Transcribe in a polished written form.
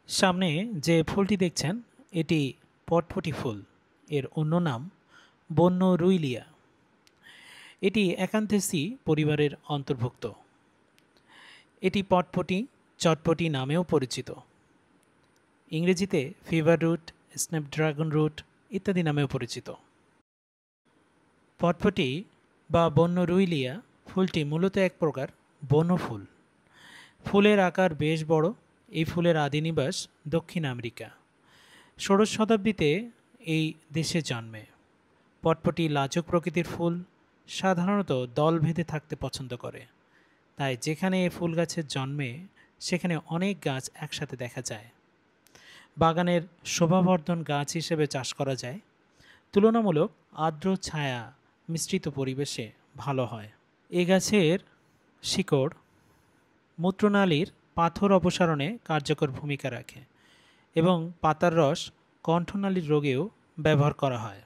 সামনে যে ফুলটি দেখছেন এটি পটপটি ফুল। এর অন্য নাম বন্য রুইলিয়া। এটি অ্যাকান্থেসি পরিবারের অন্তর্ভুক্ত। এটি পটপটি, চটপটি নামেও পরিচিত। ইংরেজিতে ফিভার রুট, স্ন্যাপড্রাগন রুট ইত্যাদি নামেও পরিচিত। পটপটি বা বন্য রুইলিয়া ফুলটি মূলত এক প্রকার বন্য ফুল। ফুলের আকার বেশ বড়। এই ফুলের আদি নিবাস দক্ষিণ আমেরিকা। ষোড়শ শতাব্দীতে এই দেশে জন্মে। পটপটি লাজুক প্রকৃতির ফুল, সাধারণত দলভেদে থাকতে পছন্দ করে। তাই যেখানে এ ফুল গাছের জন্মে সেখানে অনেক গাছ একসাথে দেখা যায়। বাগানের শোভাবর্ধন গাছ হিসেবে চাষ করা যায়। তুলনামূলক আর্দ্র ছায়া মিশ্রিত পরিবেশে ভালো হয়। এ গাছের শিকড় মূত্রনালীর পাথর অপসারণে কার্যকর ভূমিকা রাখে এবং পাতার রস কণ্ঠনালীর রোগেও ব্যবহার করা হয়।